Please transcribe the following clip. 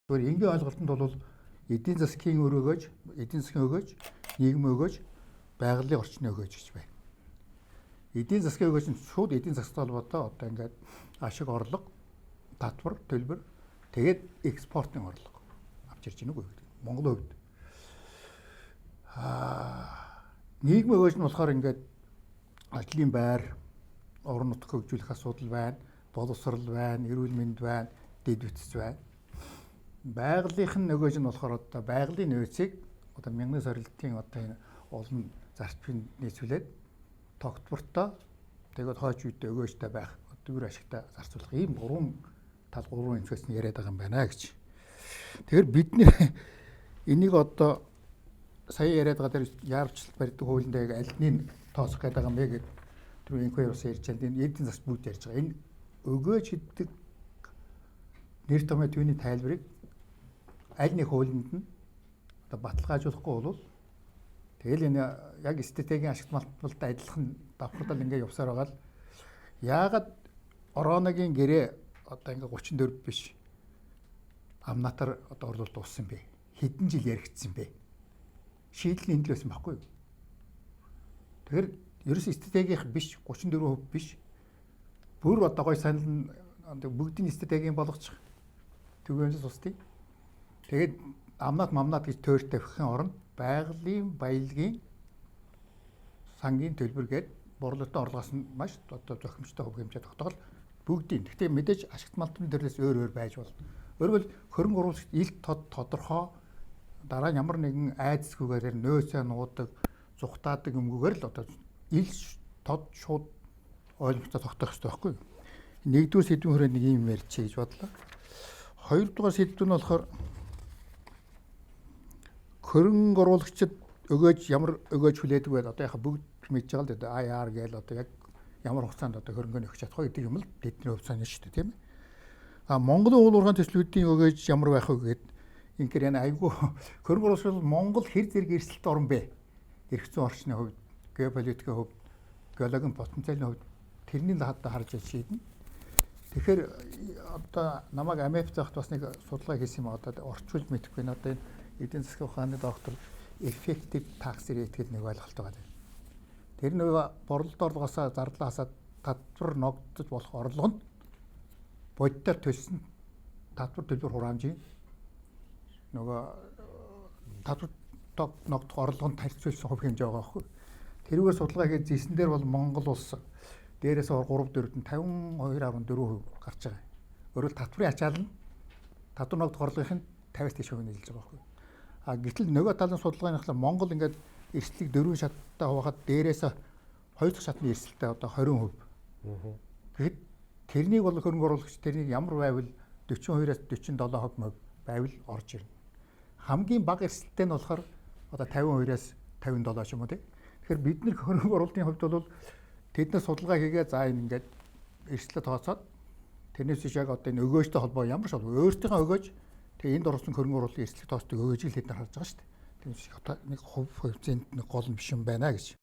Зүгээр энгийн ойлголтод бол эдийн засгийн өрөөгөөж, эдийн засгийн өгөөж, нийгмийн өгөөж, байгалийн орчны өгөөж гэж байна. Эдийн засгийн өгөөж нь шууд эдийн засгийн холбоотой одоо ингээд ашиг орлого, татвар, төлбөр, тэгээд экспортын орлого авч ирж байна үгүй гэдэг. Монголын хувьд. Нийгмийн өгөөж нь болохоор ингээд ажлын байр, орон нутг хөгжүүлэх асуудал байна, боловсрол байна, эрүүл мэнд байна, дэд бүтц байна. Байгалийнхын нөгөөж нь болохоор одоо байгалийн нөөцийг одоо мянган сорилтын одоо энэ олон зарчмын нийцүүлээд тогтвортой тэгээд хойч үедээ өгөөжтэй байх өөр ашигтай зарцуулах ийм гурван тал гурван инфекц нь яриад байгаа юм байна гэж. Тэгэхээр бид энийг одоо сая яриад байгаа дээр яарвчлалт барьдаг хуулиндаа яг альнийг тооцох гэдэг юм бэ гэдэг түрүү инхүү бас ярьж байгаа. Энэ эдийн засаг бүгд ярьж байгаа. Энэ өгөөж гэдэг нэр томьёо түүний тайлбарыг аль нэг хуулинд нь одоо баталгаажуулахгүй бол тэгэл энэ яг стратегийн ашигт малттай адилхан давхардал ингээ явсаар байгаа л яагаад орооногийн гэрээ одоо ингээ 34 биш амнатар одоо орлуулалт дууссан бэ? Хэдэн жил яригдсан бэ? Шийдэл нь энд л байсан байхгүй юу? Тэгэхээр ерөөс стратегийнх биш 34% биш бүр одоо гой санал нь бүгдийн стратегийн болгочих түгээнээс устдыг. Тэгээд амнат гэж тойр тавихын оронд байгалийн баялагын сангийн төлбөр гээд борлуулалтын орлогоос нь маш одоо зохимжтой хөв хэмжээ тогтоол бүгдийн. Гэхдээ мэдээж ашигт малтны төрлөөс өөр байж болно. Өөрөөр хөрөнгө оруулагчид илт тодорхой дараа нь ямар нэгэн айдасгүйгээр нөөцөө нуудаг, зүхтаадаг юмгүйгээр л одоо ил тод шууд ойлголцоо тогтоох хэрэгтэй байхгүй юу? Нэгдүгээр сэдвийн хүрээ нэг юм ярьчих гэж бодлоо. Хоёрдугаар сэдв нь болохоор хөрөнгө оруулагчид өгөөж ямар өгөөж хүлээдэг вэ? Одоо яхаа бүгд мэдж байгаа л дээ. IR гээл одоо яг ямар хугацаанд одоо хөрөнгө өгч чадах вэ гэдэг юм л бидний хувьд сонир шүү дээ, тийм ээ. Монголын уул уурхайн төслүүдийн өгөөж ямар байх вэ гэхэд ингээр яна айгүй хөрөнгө оруулагч бол Монгол хэр зэрэг эрсдэлт орн бэ? Эрх зүйн орчны хувьд, геополитикийн хувьд, геологийн потенциалын хувьд тэрний хадаа харж шийднэ. Тэгэхээр одоо намайг АМФ захт бас нэг судалгаа хийсэн юм одоо орчуулж мэдэхгүй н одоо энэ эдийн засгийн ухааны доктор effective tax rate гэдэг нэг ойлголт байгаа. Тэр нөгөө борлуулалт орлогоосоо зардал хасаад татвар ногдож болох орлого нь бодитоор төлсөн татвар төлбөр хураамжийн нөгөө татвар ногдох орлогонд харьцуулсан хувь хэмжээ байгаа байхгүй. Тэрүүгээр судалгаа хийж зэсэн дээр бол Монгол улс дээрээс 3/4-д 52.4% гарч байгаа. Өөрөөр татврын ачаал нь татвар ногдох орлогын 50-аас дээш хувийг нийлж байгаа байхгүй. Гэтэл нөгөө талын судалгааныхлаа Монгол ингээд эрсдлийг 4 шаттай хуваахад дээрээс 2 дахь шатны эрсдэлтэй одоо 20%. Тэгэхэд тэрнийг бол хөрөнгө оруулагч тэрнийг ямар байвал 42-аас 47% байвал орж ирнэ. Хамгийн бага эрсдэлтэй нь болохоор одоо 52-аас 57 ч юм уу тий. Тэгэхээр бид нар хөрөнгө оруулалтын хувьд бол тэднээс судалгаа хийгээ за ингээд эрсдлээ тооцоод тэрнээс яг одоо энэ өгөөжтэй холбоо ямар ч өөртөөхөө өгөөж тэгээ энд орсон хөрөнгө оруулалтын эрсдлийг тооцдог өгөөжийг хэд нар харж байгаа шүү дээ. Тэгээс нэг хувь хувьцээнд нэг гол юм биш юм байна гэж.